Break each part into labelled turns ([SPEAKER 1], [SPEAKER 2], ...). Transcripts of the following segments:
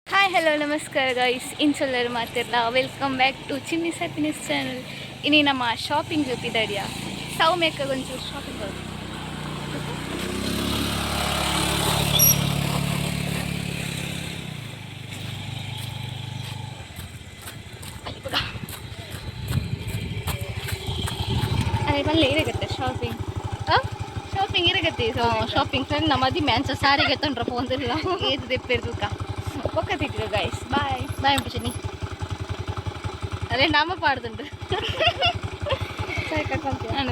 [SPEAKER 1] Hi hello ನಮಸ್ಕಾರ guys ಇನ್ಸೊಲ್ಲರು ಮಾತಿರಲ್ಲ welcome back to Chinni's happiness channel. ಇನ್ನು ನಮ್ಮ ಶಾಪಿಂಗ್ ಜೊತೆದಡಿಯ ಸೌಮ್ಯಕ್ಕ ಒಂಚೂರು ಶಾಪಿಂಗ್ ಅದೇ ಮళ్ళీ ಇರಗತ್ತೆ ಶಾಪಿಂಗ್ ಶಾಪಿಂಗ್ ಇರಗತ್ತೆ
[SPEAKER 2] ಶಾಪಿಂಗ್ ಫ್ರೆಂಡ್ ನಮ್ಮದಿ ಮ್ಯಾನ್ಸ ಸಾರಿಗೆ ತಂಡ್ರ ಪೋಂದಿಲ್ಲ
[SPEAKER 1] ಏದು ತೆಪ್ಪಿರ್ದುಕ ಒಕ್ಕ ತಿಟ್ಟಿರು ಗೈಸ್ ಬಾಯ್
[SPEAKER 2] ಬಾಯ್ ಉಂಟು ಅದೇ ನಾಮ ಪಾಡ್ದುಂಡು
[SPEAKER 1] ಸರಿ ಕಟ್ಕೊಂತೀಯ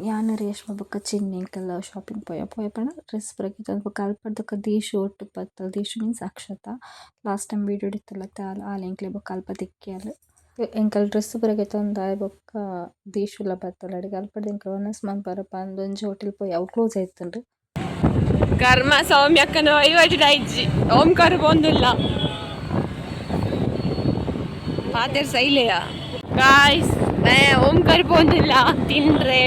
[SPEAKER 3] ಯಾನು ರೇಷ್ಮೆ ಬೊಕ್ಕ ಚಿನ್ನಿಂಕಲ್ಲ ಶಾಪಿಂಗ್ ಪೋಯಪಣ ಡ್ರೆಸ್ ಬರಕಿತ್ತು ಅದು ಬೊಕ್ಕ ಅಲ್ಪಡ್ದಕ್ಕ ದೀಶು ಒಟ್ಟು ಪತ್ತಲ್ ದೀಶು ಮೀನ್ಸ್ ಅಕ್ಷತ ಲಾಸ್ಟ್ ಟೈಮ್ ವೀಡಿಯೋ ಇತ್ತಲ್ಲ ಆಲ್ ಎಂಕ್ಲೆ ಬೊಕ್ಕ ಅಲ್ಪ ತಿಕ್ಕಿಯಾಲು ಎಂಕಲ್ ಡ್ರೆಸ್ ಬರಕೈತೆ ಒಂದು ಆಯ್ ಬೊಕ್ಕ ದೀಶುಲ ಬತ್ತಲ್ಲ ಅಡಿಗೆ ಅಲ್ಪಡ್ದು ಎಂಕಲ್ ಒನಸ್ ಮನ್ಪರಪ್ಪ ಒಂಜಿ ಹೋಟೆಲ್ ಪೋಯಿ ಅವು ಕ್ಲೋಸ್ ಆಯ್ತುಂಡು
[SPEAKER 4] ಕರ್ಮ ಸೌಮ್ಯಕ್ಕನ ಐವತ್ತು ಐಜಿ ಓಂಕಾರ ಬಂದಿಲ್ಲ ಫಾದರ್ ಸೈಲೆಯ ಗಾಯ್ಸ್ ಓಂಕಾರ ಬಂದಿಲ್ಲ ತಿನ್ರೆ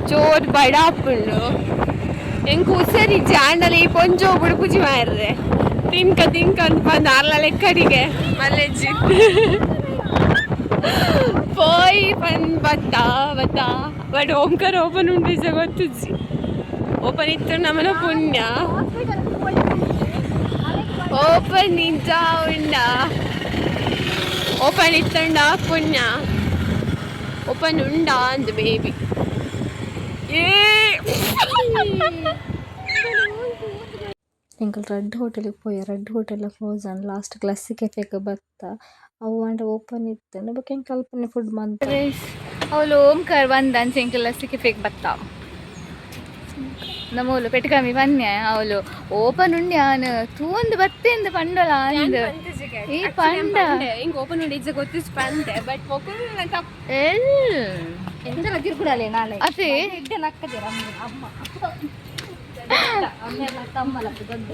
[SPEAKER 4] ಚೋರ್ ಬಡಾಪುಂಡು ಎಂಕ್ ಉಸರಿ ಜಾಂಡಲಿ ಪೊಂಜೋ ಬುಡುಪುಜಿ ಮಾರ್ರೆ ತಿನ್ಕ ಅಂತ ಬಂದು ಅರ್ಲ ಲೆಕ್ಕಡಿಗೆ ಮಲ್ಲೆಜ್ಜಿ ಪೋಯಿ ಬಂದು ಬತ್ತಾ ಬಟ್ ಓಂಕಾರ ಓಪನ್ ಉಂಟು ಗೊತ್ತುಜ್ಜಿ ಓಪನ್ ಇತ್ತು ನಮ್ಮನ ಪುಣ್ಯ ಓಪನ್ ನಿಜ ಉಂಡ ಓಪನ್ ಇತ್ತುಂಡ ಪುಣ್ಯ ಓಪನ್ ಉಂಡ ಅಂದ ಬೇಬಿ ಏ
[SPEAKER 3] ಎಂಕಲ್ ರೆಡ್ ಹೋಟೆಲಿಗೆ ಪೋಯ red hotel close and last classic ಕೆಫೆಗೆ ಬತ್ತ ಅವು ಅಂಡ ಓಪನ್ ಇತ್ತು ಬೊಕ್ಕ ಎಂಕ್ ಅಲ್ಪನೆ ಫುಡ್ ಮಂತ
[SPEAKER 1] ಅವಳು ಓಂಕಾರ ಬಂದ ಅಂಚೆಂಕೆಲ್ಲ ಸಿಕ್ಕಿ ಫೇಕ್ ಬತ್ತ ನಮ್ಮವಳು ಪೆಟ್ಕಮ್ಮಿ ಪನ್ಯ ಅವಳು ಓಪನ್ ಉಂಡ್ಯಾನ್ ತೂಂದು ಬತ್ತೆಂದು ಪಂಡಲ ಅಂದ್ ಈ ಪಂಡ
[SPEAKER 4] ಹಿಂಗ್ ಓಪನ್ ಉಂಡ ಇಜ್ಜ ಗೊತ್ತಿಸ್ ಪಂಡೆ ಬಟ್
[SPEAKER 2] ಎಂತೆಲ್ಲ ತಿರ್ಗುಡಲೆ ನಾಳೆ
[SPEAKER 1] ಅದೇ
[SPEAKER 2] ಇಡ್ಡೆ ನಕ್ಕದಿರ ಅಮ್ಮ ಅಮ್ಮೆಲ್ಲ ತಮ್ಮಲ್ಲ ದೊಡ್ಡ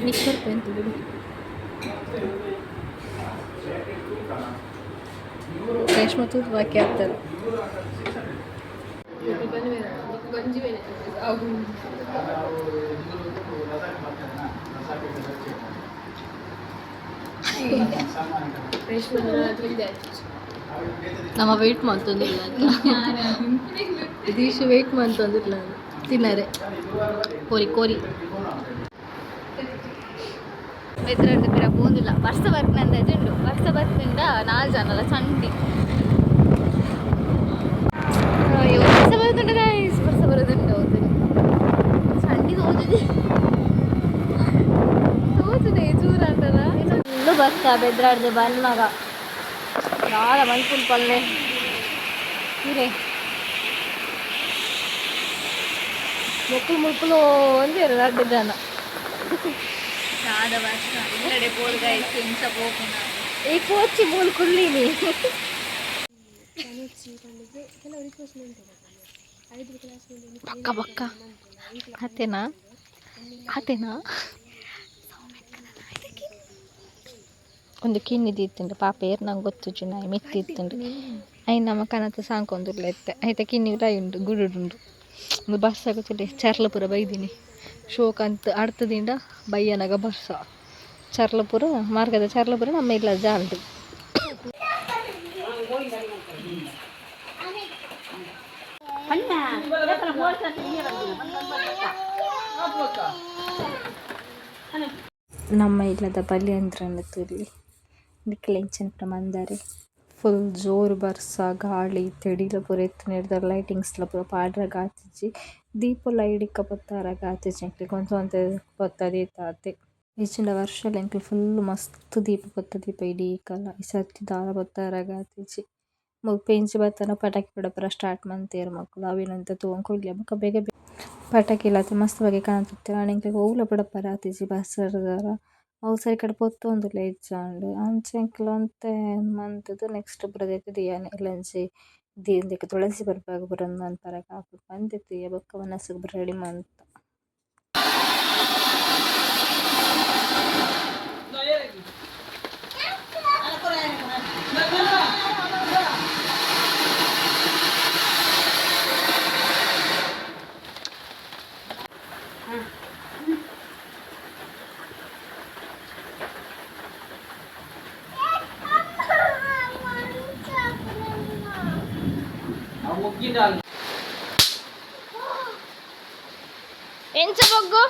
[SPEAKER 3] ನಿಕ್ಕರ್ ಪೆಂತು ಬಿಡು ರೇಷ್ಮೆ ತೂತು ಬಾಕಿ ಆಗ್ತದೆ ನಮ್ಮ ವೆಯ್ಟ್ ಮಾಡ್ತಂದಿಲ್ಲ ದೀಶು ವೆಯ್ಟ್ ಮಾಡ್ತಂದಿಲ್ಲ ತಿನ್ನರೆ ಕೋರಿ
[SPEAKER 1] ಬೆದ್ರದ್ದು ಬಿರ ಪೋಂದಿಲ್ಲ ವರ್ಷ ಬರ್ತಿನಂದ ಜಂಡು ವರ್ಷ ಬರ್ತಿಂದ 4 ಜನಲ್ಲ ಚಂಡಿ ವರ್ಷ ಬರುದುಂಡು ಗೈಸ್ ವರ್ಷ ಬರೋದುಂಡು ಹೌದು ಚಂಡಿ ತೋಚುದೆ ಚೂರ ಅಂತಲ್ಲ
[SPEAKER 2] ಇಲ್ಲೂ ಬಸ್ಸ ಬೆದ್ರಾಡ್ದೆ ಬನ್ನಾಗ ನಾಳ ಮಲ್ಪುಲ್ ಪಲ್ಲೆ ಇರೇ ಮುಕ್ಕುಲು ಒಂದೇ ಎರಡು ಜನ
[SPEAKER 1] ನಾದ ವರ್ಷ ಇಲ್ಲಡೆ ಪೋಲ್ ಗೈಸ್ ಇಂಚ ಪೋಪುನ
[SPEAKER 2] ಈ ಕೋಚಿ ಮೂಲ್ ಕುಲ್ಲಿನಿ
[SPEAKER 3] ಬಕ್ಕ ಬಕ್ಕ ಹತ್ತೇನಾ ಒಂದು ಕಿನ್ನಿದು ಇತ್ತುಂಡು ಪಾಪ ಏರ್ ನಂಗೆ ಗೊತ್ತು ನಾಯಿ ಮೆತ್ತಿ ಇತ್ತುಂಡು ಐ ನಮ್ಮ ಕನತ ಸಾಂಕೊಂದುರ್ಲ ಎತ್ತೆ ಐತೆ ಕಿನ್ನಿ ಉಂಡು ಗುಡುಡುಂಡು ಒಂದು ಬಸ್ ಆಗುತ್ತಿಲ್ಲ ಚರ್ಲಪುರ ಬೈದಿನಿ ಶೋಕ್ ಅಂತ ಅಡ್ತದಿಂದ ಬಯ್ಯನಾಗ ಬಸ್ಸ ಚರ್ಲಪುರ ಮಾರ್ಗದ ಚರ್ಲಪುರ ನಮ್ಮ ಇಲ್ಲ ಜಾಲ್ದು ನಮ್ಮ ಇಲ್ಲದ ಬಲಿ ಅಂದ್ರೆ ತುರ್ಲಿ ನಿಕ್ಲೆಂಚನ್ ಪ್ರಮಾಣದಾರೆ ಫುಲ್ ಜೋರು ಬರ್ಸ ಗಾಳಿ ತೆಡಿಲ ಪೂರ ಎತ್ತು ನೀಡ್ದಾರ ಲೈಟಿಂಗ್ಸ್ಲ ಪೂರ ಪಾಡ್ರ ಗಾತಿಜಿ ದೀಪಲ ಇಡಿಕ್ಕ ಪೊತ್ತಾರ ಗಾತಿಜಿ ಎಂಕ್ಲೆ ಕೊಂಚ ಪೊತ್ತದ ಏತಾತೆ ಹೆಚ್ಚಿನ ವರ್ಷ ಎಂಕ್ಲೆ ಫುಲ್ ಮಸ್ತ್ ದೀಪ ಪೊತ್ತ ದೀಪ ಇಡೀ ಕಲ ಈ ಸರ್ತಿ ದಾರ ಪೊತ್ತಾರ ಗಾತಿಜಿ ಪೆಂಚಿ ಬತ್ತನ ಪಟಾಕಿ ಬಿಡಪುರ ಸ್ಟಾರ್ಟ್ ಮಂತೇರು ಮಕ್ಕಳು ಅವಿನಂತ ತಗೊಂಡ್ಕೊಡ್ಲಿ ಬೊಕ್ಕ ಬೇಗ ಪಟಾಕಿ ಇಲ್ಲತ್ತೆ ಮಸ್ತ್ ಬಗೆ ಕಾಣ್ತಿತ್ತು ಆನೆಂಕ್ಲೆ ಹೂವುಲ ಬಿಡಪರ ಆತಿಜಿ ಬಸ್ಸರ್ದಾರ ಅವು ಸರಿ ಕಡೆ ಪೊತ್ತೊಂದುಲ್ಲ ಇಜ್ಜಾಂಡು ಅಂಚೆಂಕ್ಲು ಅಂತೆ ಮಂತುದು ನೆಕ್ಸ್ಟ್ ಬರದೈತೆ ದಿಯಾನೆ ಇಲ್ಲಂಚಿ ದೀಂದಿಕ್ಕೆ ತುಳಸಿ ಬರ್ಪಾಗ ಬರೋದು ಅಂತಾರ ಕಾಪು ಬಂದಿತ್ತು ಬೊಕ್ಕ ಮನಸ್ಸಿಗೆ ರೆಡಿ ಮಂತ
[SPEAKER 2] ಎಂಚ ಬೊಗ್ಗು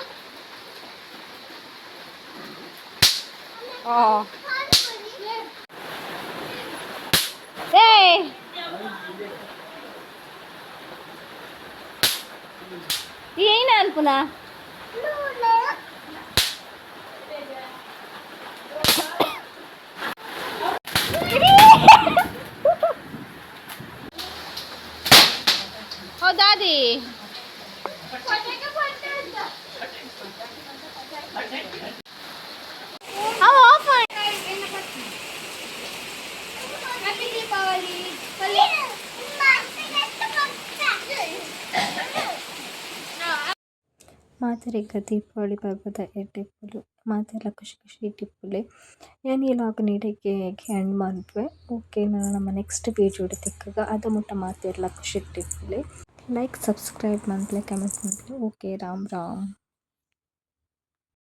[SPEAKER 2] ಏನ ಅನ್ಪುನ ಹೌದಾದಿ
[SPEAKER 3] ಮಾತೆರೆಗ್ಗ ದೀಪಾವಳಿ ಪರ್ವದ ಎಡ್ಡೆಪ್ಪುಲು ಮಾತೆಲ್ಲ ಖುಷಿ ಖುಷಿ ಟಿಪ್ಪುಲೆ ಯಾನ್ ಈ ಲಾಗ್ ನೀಡೆಗೆ ಎಂಡ್ ಮಾಡ್ಬೆ ಓಕೆ ನಾನು ನಮ್ಮ ನೆಕ್ಸ್ಟ್ ವೀಡಿಯೋಡ್ ತಿಕ್ಕಾಗ ಅದು ಮುಟ್ಟ ಮಾತೆಲ್ಲ ಖುಷಿ ಟಿಪ್ಪುಲೆ ಲೈಕ್ ಸಬ್ಸ್ಕ್ರೈಬ್ ಮಾಡ್ಲೆ ಕಮೆಂಟ್ ಮಾಡ್ಲೆ ಓಕೆ ರಾಮ್ ರಾಮ್.